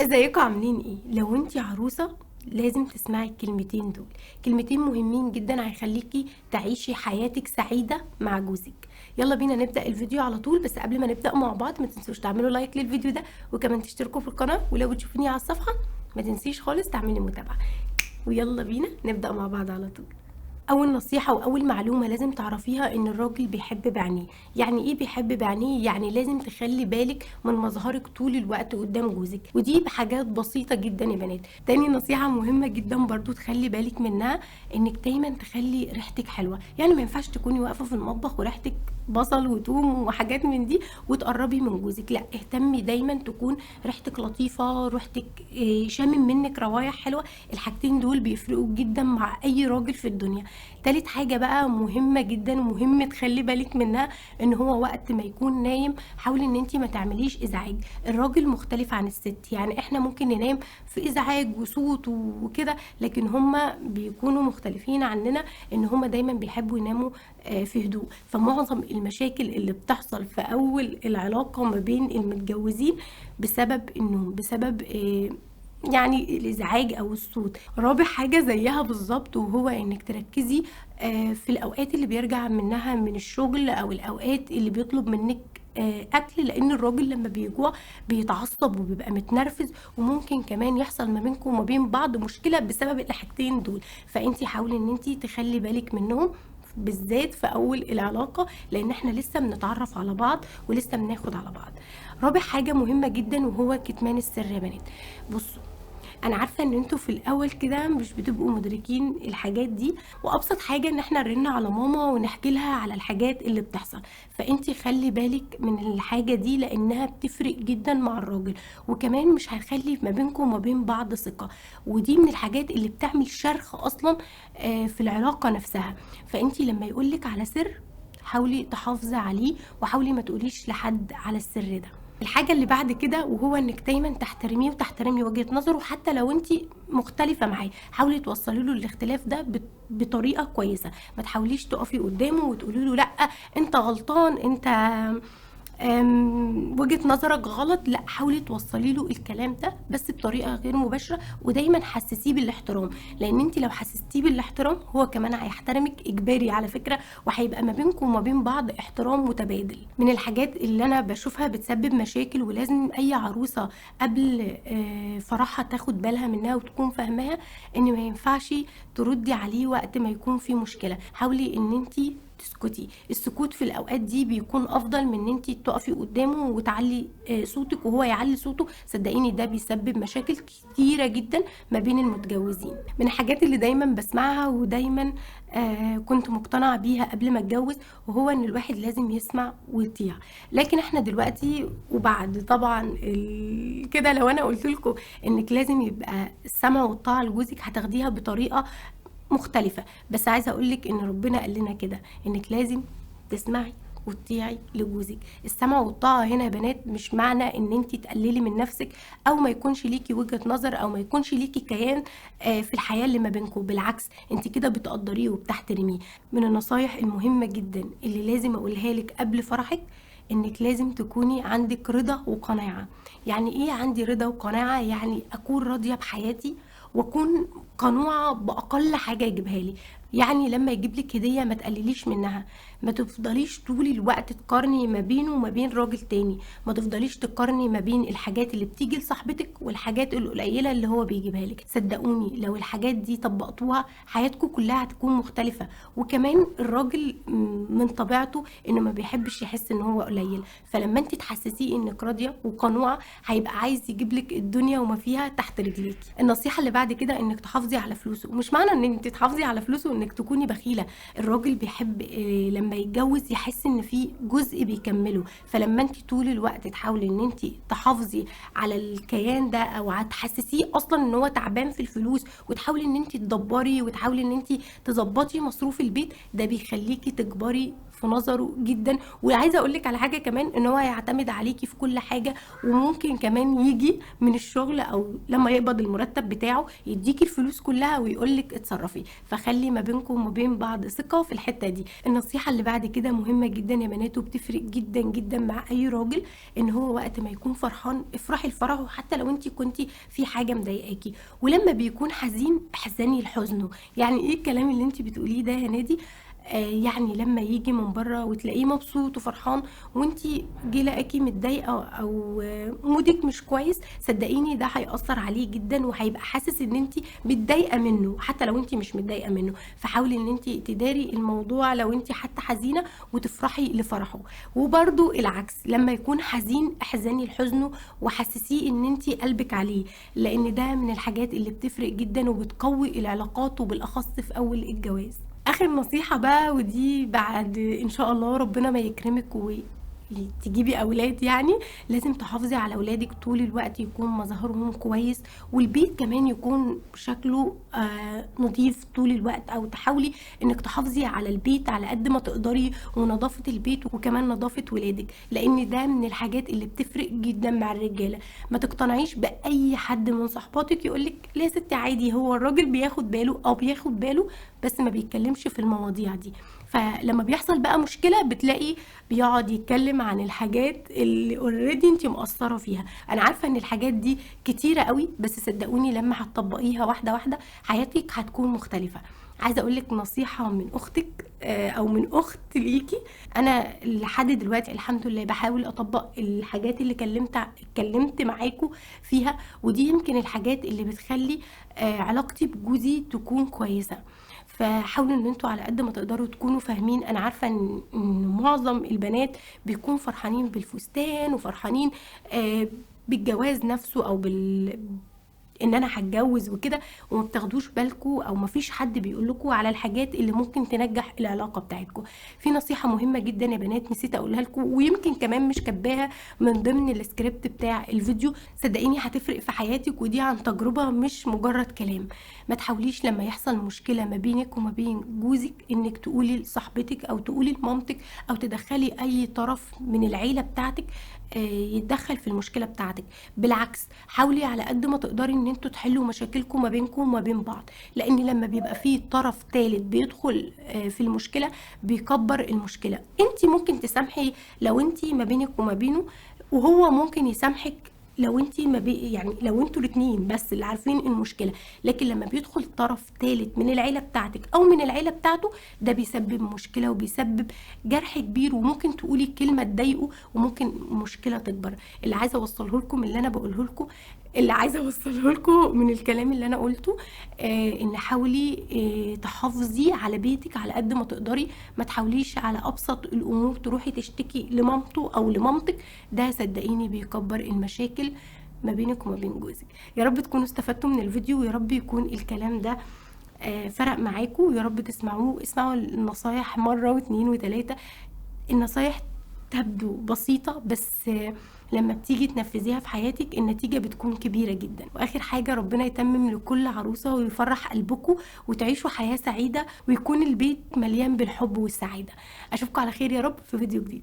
ازيكم عاملين ايه؟ لو انتي عروسة لازم تسمعي الكلمتين دول. كلمتين مهمين جدا هيخليكي تعيشي حياتك سعيدة مع جوزك. يلا بينا نبدأ الفيديو على طول، بس قبل ما نبدأ مع بعض ما تنسوش تعملوا لايك للفيديو ده، وكمان تشتركوا في القناة، ولو بتشوفوني على الصفحة ما تنسيش خالص تعملي متابعة. ويلا بينا نبدأ مع بعض على طول. اول نصيحة واول معلومة لازم تعرفيها ان الراجل بيحب بعينيه. يعني ايه بيحب بعينيه؟ يعني لازم تخلي بالك من مظهرك طول الوقت قدام جوزك، ودي بحاجات بسيطة جدا يا بنات. تاني نصيحة مهمة جدا برضو تخلي بالك منها، انك دايما تخلي ريحتك حلوة. يعني ما ينفعش تكوني واقفة في المطبخ وريحتك بصل وتوم وحاجات من دي وتقربي من جوزك. لا، اهتمي دايما تكون ريحتك لطيفة، ريحتك شامم منك روايح حلوة. الحاجتين دول بيفرقوا جدا مع اي راجل في الدنيا. تالت حاجة بقى مهمة جدا ومهم تخلي بالك منها، ان هو وقت ما يكون نايم حاولي ان انتي ما تعمليش ازعاج. الراجل مختلف عن الست، يعني احنا ممكن ننام في ازعاج وصوت وكده، لكن هما بيكونوا مختلفين عننا، ان هما دايما بيحبوا يناموا في هدوء. فمعظم المشاكل اللي بتحصل في اول العلاقة ما بين المتجوزين بسبب النوم، بسبب يعني الازعاج او الصوت. رابع حاجة زيها بالظبط وهو انك تركزي في الاوقات اللي بيرجع منها من الشغل، او الاوقات اللي بيطلب منك اكل، لان الراجل لما بيجوع بيتعصب وبيبقى متنرفز، وممكن كمان يحصل ما بينكم وما بين بعض مشكلة بسبب الحاجتين دول. فانتي حاولي ان انتي تخلي بالك منهم بالذات في اول العلاقة، لان احنا لسه بنتعرف على بعض ولسه بناخد على بعض. رابع حاجة مهمة جدا وهو كتمان السر يا بنات. بصوا، انا عارفه ان انتوا في الاول كده مش بتبقوا مدركين الحاجات دي، وابسط حاجه ان احنا نرن على ماما ونحكي لها على الحاجات اللي بتحصل. فانتي خلي بالك من الحاجه دي لانها بتفرق جدا مع الراجل، وكمان مش هيخلي ما بينكم وما بين بعض ثقه، ودي من الحاجات اللي بتعمل شرخ اصلا في العلاقه نفسها. فانتي لما يقولك على سر حاولي تحافظي عليه، وحاولي ما تقوليش لحد على السر ده. الحاجة اللي بعد كده وهو انك دايما تحترميه وتحترمي وجهة نظره، حتى لو انت مختلفة معاه حاولي توصلي له الاختلاف ده بطريقة كويسة. ما تحاوليش تقفي قدامه وتقولي له لا انت غلطان، انت وجهة نظرك غلط. لا، حاولي توصلي له الكلام ده بس بطريقة غير مباشرة، ودايما حسسيه بالاحترام، لان انت لو حسستيه بالاحترام هو كمان هيحترمك اجباري على فكرة، وهيبقى ما بينكم وما بين بعض احترام متبادل. من الحاجات اللي انا بشوفها بتسبب مشاكل ولازم اي عروسة قبل فرحها تاخد بالها منها وتكون فاهماها، ان ما ينفعش تردي عليه وقت ما يكون في مشكلة. حاولي ان انت تسكتي. السكوت في الاوقات دي بيكون افضل من ان انت تقفي قدامه وتعلي صوتك وهو يعلي صوته. صدقيني ده بيسبب مشاكل كتيره جدا ما بين المتجوزين. من الحاجات اللي دايما بسمعها ودايما كنت مقتنعه بيها قبل ما اتجوز، وهو ان الواحد لازم يسمع ويطيع. لكن احنا دلوقتي وبعد طبعا كده، لو انا قلت لكم انك لازم يبقى السمع والطاعه لجوزك هتاخديها بطريقه مختلفة. بس عايزة اقولك ان ربنا قال لنا كده، انك لازم تسمعي وتطيعي لجوزك. السمع والطاعة هنا يا بنات مش معنى ان انت تقللي من نفسك، او ما يكونش ليكي وجهة نظر، او ما يكونش ليكي كيان في الحياة اللي ما بينكم. بالعكس، انت كده بتقدريه وبتحترميه. من النصايح المهمة جدا اللي لازم اقولها لك قبل فرحك، انك لازم تكوني عندك رضا وقناعة. يعني ايه عندي رضا وقناعة؟ يعني اكون راضية بحياتي، واكون قنوعة باقل حاجة يجيبها لي. يعني لما يجيب لك هدية ما تقلليش منها، ما تفضليش طول الوقت تقارني ما بينه وما بين راجل تاني، ما تفضليش تقارني ما بين الحاجات اللي بتيجي لصاحبتك والحاجات القليلة اللي هو بيجيبها لك. صدقوني لو الحاجات دي طبقتوها حياتكم كلها هتكون مختلفة. وكمان الراجل من طبيعته انه ما بيحبش يحس ان هو قليل، فلما انت تحسسيه انك راضية وقنوعة هيبقى عايز يجيب لك الدنيا وما فيها تحت رجليكي. النصيحة اللي بعد كده انك تحافظي على فلوسه. ومش معنى ان انت تحافظي على فلوسه انك تكوني بخيلة. الراجل بيحب لما يتجوز يحس ان في جزء بيكمله، فلما انت طول الوقت تحاولي ان انت تحافظي على الكيان ده، او هتحسسيه اصلا ان هو تعبان في الفلوس، وتحاولي ان انت تدبري وتحاولي ان انت تظبطي مصروف البيت، ده بيخليكي تكبري في نظره جدا. وعايزه اقول لك على حاجه كمان، ان هو هيعتمد عليكي في كل حاجه، وممكن كمان يجي من الشغل او لما يقبض المرتب بتاعه يديكي الفلوس كلها ويقول لك اتصرفي. فخلي ما بينكم وما بين بعض ثقه في الحته دي. النصيحه اللي بعد كده مهمه جدا يا بنات، وبتفرق جدا جدا مع اي راجل، ان هو وقت ما يكون فرحان افرحي لفرحه، حتى لو انت كنتي في حاجه مضايقاكي. ولما بيكون حزين احزني لحزنه. يعني ايه الكلام اللي انت بتقوليه ده يا نادي؟ يعني لما يجي من بره وتلاقيه مبسوط وفرحان، وانتي جه لقاكي متضايقه او مودك مش كويس، صدقيني ده هيأثر عليه جدا، وهيبقى حاسس ان انتي متضايقه منه حتى لو انتي مش متضايقه منه. فحاولي ان انتي تداري الموضوع لو انتي حتى حزينه، وتفرحي لفرحه. وبرده العكس، لما يكون حزين احزني لحزنه، وحسسيه ان انتي قلبك عليه، لان ده من الحاجات اللي بتفرق جدا وبتقوي العلاقات، وبالاخص في اول الجواز. اخر نصيحة بقى، ودي بعد ان شاء الله ربنا ما يكرمك تجيبي اولاد، يعني لازم تحافظي على اولادك طول الوقت، يكون مظهرهم كويس، والبيت كمان يكون شكله نظيف طول الوقت. او تحاولي انك تحافظي على البيت على قد ما تقدري، ونظافة البيت وكمان نظافة ولادك، لان ده من الحاجات اللي بتفرق جدا مع الرجالة. ما تقتنعيش باي حد من صحباتك يقولك لا يا ستي عادي، هو الراجل بياخد باله او بياخد باله بس ما بيتكلمش في المواضيع دي. فلما بيحصل بقى مشكلة بتلاقي بيقعد يتكلم عن الحاجات اللي اوريدي انت مقصرة فيها. انا عارفة ان الحاجات دي كتيرة قوي، بس صدقوني لما هتطبقيها واحدة واحدة حياتك هتكون مختلفة. عايزه اقول لك نصيحه من اختك او من اخت ليكي. انا لحد دلوقتي الحمد لله بحاول اطبق الحاجات اللي اتكلمت معاكم فيها، ودي يمكن الحاجات اللي بتخلي علاقتي بجوزي تكون كويسه. فحاولوا ان انتوا على قد ما تقدروا تكونوا فاهمين. انا عارفه ان معظم البنات بيكونوا فرحانين بالفستان، وفرحانين بالجواز نفسه، او ان انا هتجوز وكده، وما بتاخدوش بالكم، او ما فيش حد بيقول لكم على الحاجات اللي ممكن تنجح العلاقه بتاعتكم. في نصيحه مهمه جدا يا بنات نسيت اقولها لكم، ويمكن كمان مش كاتباها من ضمن السكريبت بتاع الفيديو، صدقيني هتفرق في حياتك، ودي عن تجربه مش مجرد كلام. ما تحاوليش لما يحصل مشكله ما بينك وما بين جوزك انك تقولي لصاحبتك او تقولي لمامتك او تدخلي اي طرف من العيله بتاعتك يتدخل في المشكله بتاعتك. بالعكس، حاولي على قد ما تقدري ان انتوا تحلوا مشاكلكم ما بينكم وما بين بعض، لان لما بيبقى فيه طرف ثالث بيدخل في المشكله بيكبر المشكله. انت ممكن تسامحي لو انت ما بينك وما بينه، وهو ممكن يسامحك لو انت ما يعني لو انتوا الاثنين بس اللي عارفين المشكله. لكن لما بيدخل طرف ثالث من العيله بتاعتك او من العيله بتاعته، ده بيسبب مشكله وبيسبب جرح كبير، وممكن تقولي كلمه تضايقه وممكن مشكله تكبر. اللي عايزه اوصله لكم من الكلام اللي انا قلته، ان حاولي تحافظي على بيتك على قد ما تقدري. ما تحاوليش على ابسط الامور تروحي تشتكي لمامته او لمامتك، ده صدقيني بيكبر المشاكل ما بينك وما بين جوزك. يا رب تكونوا استفدتوا من الفيديو، ويا رب يكون الكلام ده فرق معاكم، ويا رب اسمعوا النصايح مرة واثنين وثلاثة. النصايح تبدو بسيطة، بس لما بتيجي تنفذيها في حياتك النتيجة بتكون كبيرة جدا. واخر حاجة، ربنا يتمم لكل عروسة ويفرح قلبكم وتعيشوا حياة سعيدة، ويكون البيت مليان بالحب والسعادة. اشوفكم على خير يا رب في فيديو جديد.